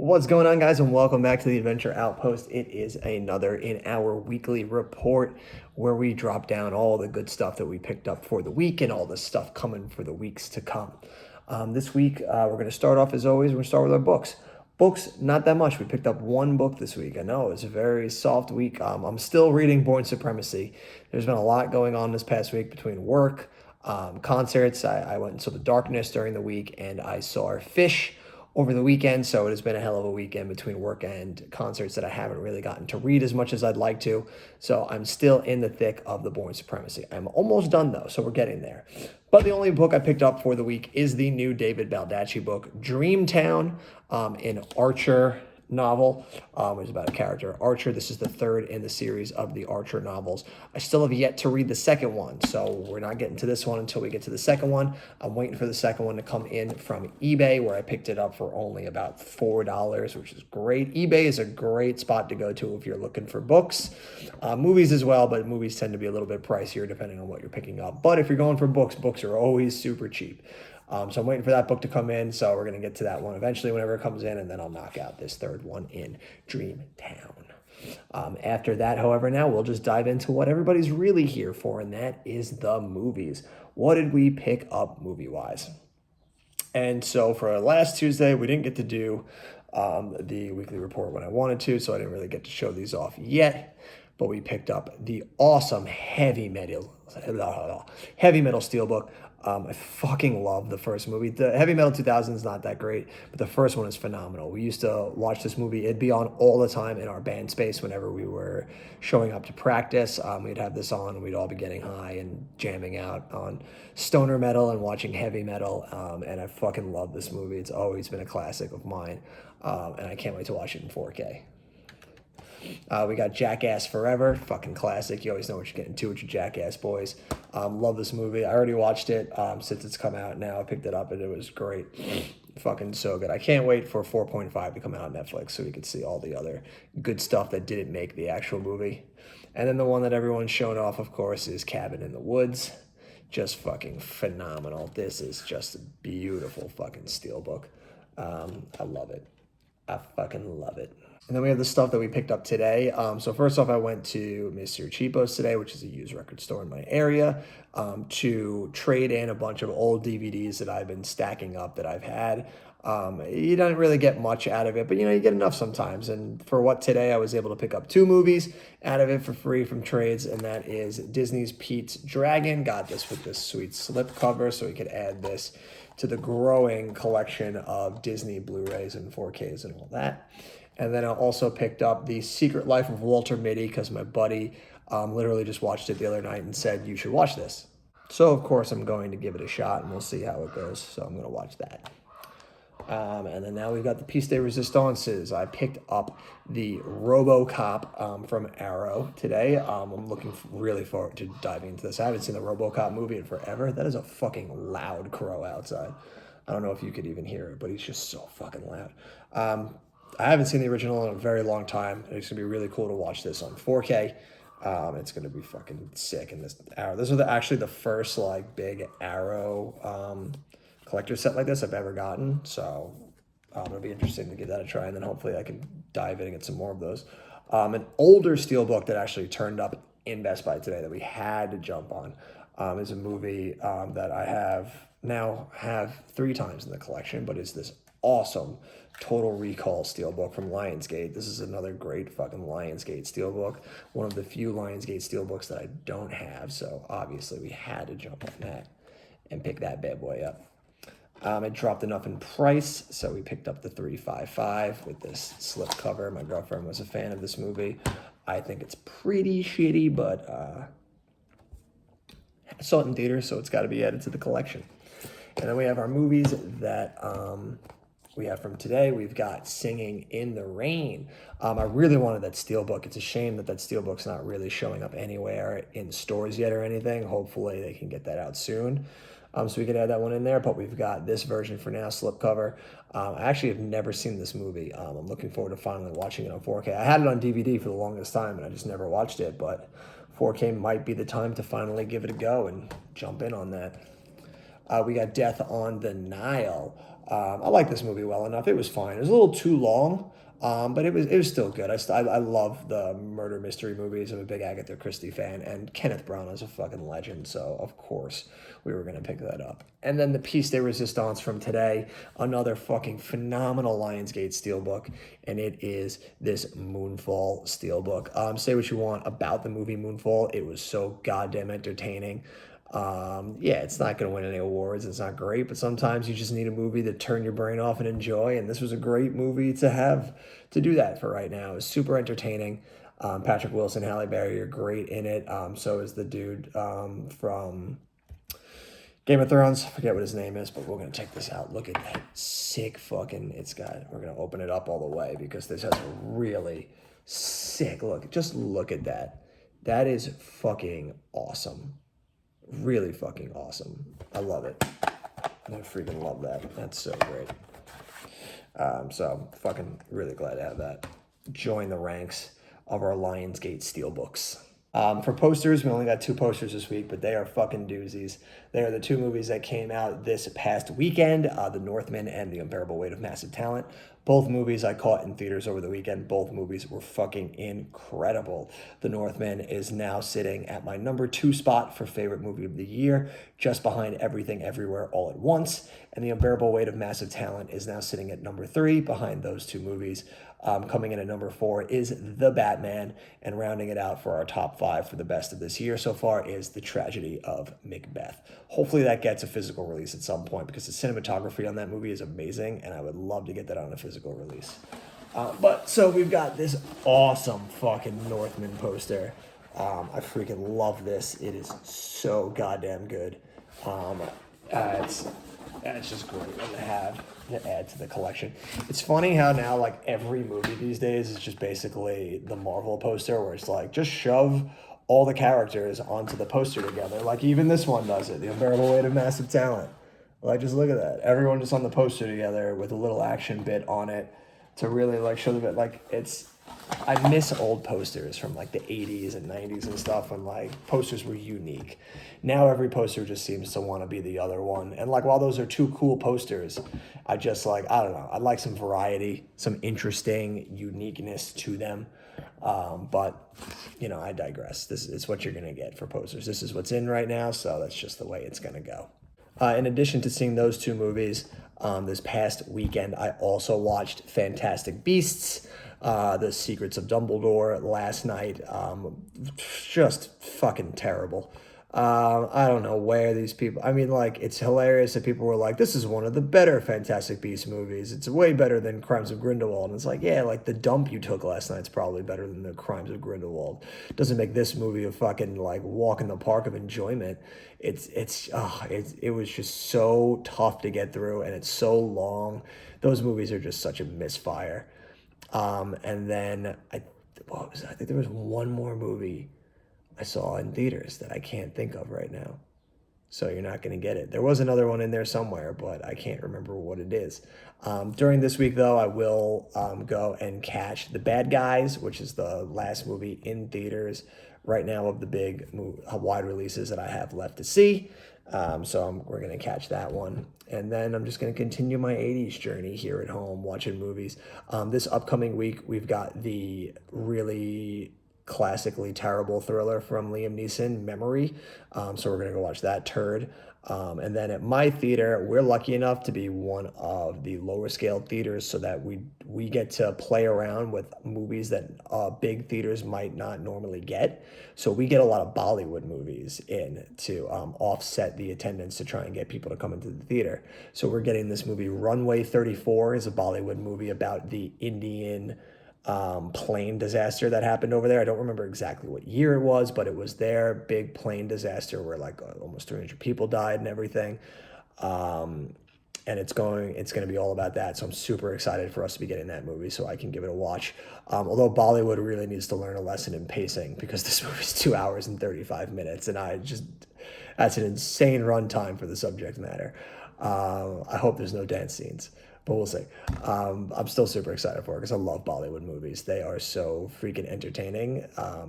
What's going on, guys, and welcome back to the Adventure Outpost. It is another in our weekly report where we drop down all the good stuff that we picked up for the week and all the stuff coming for the weeks to come. This week, we're going to start off, as always, we're going to start with our books. Books, not that much. We picked up one book this week. I know it's a very soft week. I'm still reading Born Supremacy. There's been a lot going on this past week between work, concerts. I went into the darkness during the week, and I saw Fish over the weekend, so it has been a hell of a weekend between work and concerts that I haven't really gotten to read as much as I'd like to. So I'm still in the thick of the Born Supremacy. I'm almost done though, so we're getting there. But the only book I picked up for the week is the new David Baldacci book, Dreamtown, an Archer novel. It's about a character, Archer. This is the third in the series of the Archer novels. I still have yet to read the second one, so we're not getting to this one until we get to the second one. I'm waiting for the second one to come in from eBay, where I picked it up for only about $4, which is great. eBay is a great spot to go to if you're looking for books. Movies as well, but movies tend to be a little bit pricier depending on what you're picking up. But if you're going for books, books are always super cheap. So I'm waiting for that book to come in, so we're going to get to that one eventually whenever it comes in, and then I'll knock out this third one in Dreamtown. After that, however, now we'll just dive into what everybody's really here for, and that is the movies. What did we pick up movie-wise? And so for last Tuesday, we didn't get to do the weekly report when I wanted to, so I didn't really get to show these off yet. But we picked up the awesome heavy metal steelbook. I fucking love the first movie. The Heavy Metal 2000 is not that great, but the first one is phenomenal. We used to watch this movie. It'd be on all the time in our band space whenever we were showing up to practice. We'd have this on, and we'd all be getting high and jamming out on stoner metal and watching heavy metal. And I fucking love this movie. It's always been a classic of mine, and I can't wait to watch it in 4K. We got Jackass Forever, fucking classic. You always know what you're getting to with your Jackass boys. Love this movie. I already watched it since it's come out now. I picked it up and it was great. Fucking so good. I can't wait for 4.5 to come out on Netflix so we could see all the other good stuff that didn't make the actual movie. And then the one that everyone's shown off, of course, is Cabin in the Woods. Just fucking phenomenal. This is just a beautiful fucking steelbook. I love it. I fucking love it. And then we have the stuff that we picked up today. So first off, I went to Mr. Cheapos today, which is a used record store in my area, to trade in a bunch of old DVDs that I've been stacking up that I've had. You don't really get much out of it, but you get enough sometimes. And for what today, I was able to pick up 2 movies out of it for free from trades, and that is Disney's Pete's Dragon. Got this with this sweet slip cover, so we could add this to the growing collection of Disney Blu-rays and 4Ks and all that. And then I also picked up The Secret Life of Walter Mitty because my buddy literally just watched it the other night and said, you should watch this. So, of course, I'm going to give it a shot, and we'll see how it goes. So I'm going to watch that. And then now we've got the Piece de Resistances. I picked up the RoboCop from Arrow today. I'm looking really forward to diving into this. I haven't seen the RoboCop movie in forever. That is a fucking loud crow outside. I don't know if you could even hear it, but he's just so fucking loud. I haven't seen the original in a very long time. It's going to be really cool to watch this on 4K. It's going to be fucking sick in this Arrow. This was actually the first big Arrow collector set like this I've ever gotten. So it'll be interesting to give that a try, and then hopefully I can dive in and get some more of those. An older steelbook that actually turned up in Best Buy today that we had to jump on is a movie that I have 3 times in the collection, but it's this awesome Total Recall steelbook from Lionsgate. This is another great fucking Lionsgate steelbook. One of the few Lionsgate steelbooks that I don't have, so obviously we had to jump on that and pick that bad boy up. It dropped enough in price, so we picked up the 355 with this slip cover. My girlfriend was a fan of this movie. I think it's pretty shitty, but I saw it in theaters, so it's got to be added to the collection. And then we have our movies that we have from today. We've got Singing in the Rain. I really wanted that steelbook. It's a shame that steelbook's not really showing up anywhere in stores yet or anything. Hopefully they can get that out soon. So we can add that one in there, but we've got this version for now, slipcover. I actually have never seen this movie. I'm looking forward to finally watching it on 4K. I had it on DVD for the longest time, and I just never watched it, but 4K might be the time to finally give it a go and jump in on that. We got Death on the Nile. I like this movie well enough. It was fine. It was a little too long, but it was still good. I love the murder mystery movies. I'm a big Agatha Christie fan, and Kenneth Branagh is a fucking legend. So of course we were gonna pick that up. And then the piece de resistance from today, another fucking phenomenal Lionsgate steelbook, and it is this Moonfall steelbook. Say what you want about the movie Moonfall, it was so goddamn entertaining. Yeah, it's not going to win any awards. It's not great, but sometimes you just need a movie to turn your brain off and enjoy. And this was a great movie to have to do that for right now. It was super entertaining. Patrick Wilson, Halle Berry are great in it. So is the dude from Game of Thrones. I forget what his name is, but we're going to check this out. Look at that sick fucking, we're going to open it up all the way because this has a really sick look. Just look at that. That is fucking awesome. Really fucking awesome. I love it. I freaking love that. That's so great. So fucking really glad to have that. Join the ranks of our Lionsgate steelbooks. For posters, we only got 2 posters this week, but they are fucking doozies. They are the 2 movies that came out this past weekend, The Northman and The Unbearable Weight of Massive Talent. Both movies I caught in theaters over the weekend. Both movies were fucking incredible. The Northman is now sitting at my number 2 spot for favorite movie of the year, just behind Everything Everywhere All at Once. And The Unbearable Weight of Massive Talent is now sitting at number 3 behind those 2 movies. Coming in at number 4 is The Batman, and rounding it out for our top 5 for the best of this year so far is The Tragedy of Macbeth. Hopefully that gets a physical release at some point because the cinematography on that movie is amazing, and I would love to get that on a physical release. But so we've got this awesome fucking Northman poster. I freaking love this. It is so goddamn good. It's just great to have to add to the collection. It's funny how now like every movie these days is just basically the Marvel poster where it's like just shove all the characters onto the poster together. Like even this one does it, The Unbearable Weight of Massive Talent. Like just look at that. Everyone just on the poster together with a little action bit on it to really like show the bit. Like I miss old posters from like the 80s and 90s and stuff when like posters were unique. Now every poster just seems to want to be the other one. And like while those are 2 cool posters, I just like, I don't know, I'd like some variety, some interesting uniqueness to them. But you know, I digress. This is what you're going to get for posters. This is what's in right now, so that's just the way it's going to go. In addition to seeing those 2 movies, this past weekend, I also watched Fantastic Beasts, The Secrets of Dumbledore last night. Just fucking terrible. I don't know where these people, I mean, like, it's hilarious that people were like, this is one of the better Fantastic Beasts movies. It's way better than Crimes of Grindelwald. And it's like, yeah, like the dump you took last night's probably better than the Crimes of Grindelwald. Doesn't make this movie a fucking like walk in the park of enjoyment. It was just so tough to get through, and it's so long. Those movies are just such a misfire. And then I think there was one more movie I saw in theaters that I can't think of right now. So you're not going to get it. There was another one in there somewhere, but I can't remember what it is. During this week, though, I will go and catch The Bad Guys, which is the last movie in theaters right now of the big wide releases that I have left to see. We're going to catch that one. And then I'm just going to continue my 80s journey here at home, watching movies. This upcoming week, we've got the really classically terrible thriller from Liam Neeson, Memory. So we're going to go watch that turd. And then at my theater, we're lucky enough to be one of the lower scale theaters so that we get to play around with movies that big theaters might not normally get. So we get a lot of Bollywood movies in to offset the attendance to try and get people to come into the theater. So we're getting this movie, Runway 34 is a Bollywood movie about the Indian plane disaster that happened over there. I don't remember exactly what year it was, but it was their big plane disaster where like almost 300 people died and everything. And it's going to be all about that. So I'm super excited for us to be getting that movie so I can give it a watch. Although Bollywood really needs to learn a lesson in pacing because this movie's 2 hours and 35 minutes. And that's an insane runtime for the subject matter. I hope there's no dance scenes. but we'll see. I'm still super excited for it because I love Bollywood movies. They are so freaking entertaining.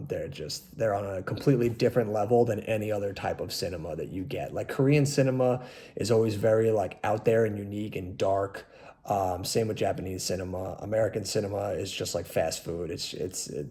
They're on a completely different level than any other type of cinema that you get. Like Korean cinema is always very like out there and unique and dark. Same with Japanese cinema. American cinema is just like fast food.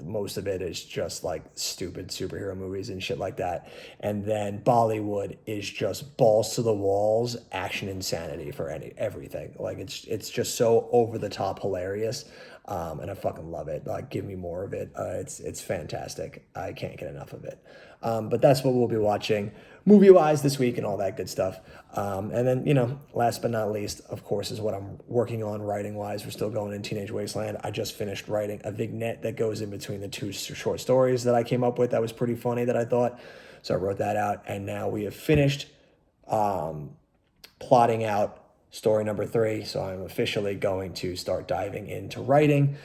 Most of it is just like stupid superhero movies and shit like that. And then Bollywood is just balls to the walls, action insanity for everything. Like it's just so over the top hilarious. And I fucking love it. Like, give me more of it. It's fantastic. I can't get enough of it. But that's what we'll be watching movie wise this week and all that good stuff. And then, last but not least, of course, is what I'm working on writing wise. We're still going in Teenage Wasteland. I just finished writing a vignette that goes in between the two short stories that I came up with. That was pretty funny, that I thought. So I wrote that out. And now we have finished plotting out story number 3. So I'm officially going to start diving into writing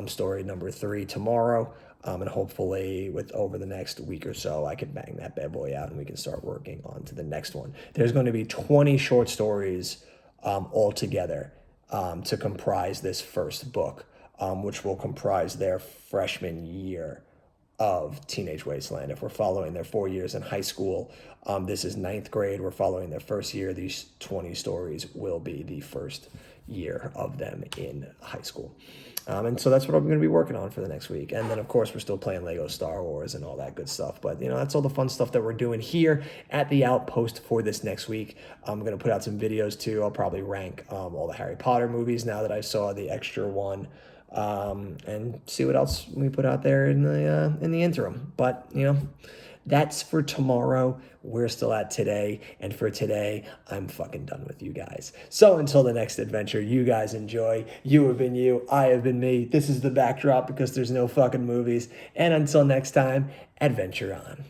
story number 3 tomorrow. And hopefully over the next week or so, I can bang that bad boy out and we can start working on to the next one. There's going to be 20 short stories altogether to comprise this first book, which will comprise their freshman year of Teenage Wasteland. If we're following their 4 years in high school, this is 9th grade. We're following their first year. These 20 stories will be the first year of them in high school. And so that's what I'm going to be working on for the next week. And then, of course, we're still playing Lego Star Wars and all that good stuff. But, that's all the fun stuff that we're doing here at the Outpost for this next week. I'm going to put out some videos, too. I'll probably rank all the Harry Potter movies now that I saw the extra one. And see what else we put out there in the interim. But, that's for tomorrow. We're still at today. And for today, I'm fucking done with you guys. So until the next adventure, you guys enjoy. You have been you. I have been me. This is the backdrop because there's no fucking movies. And until next time, adventure on.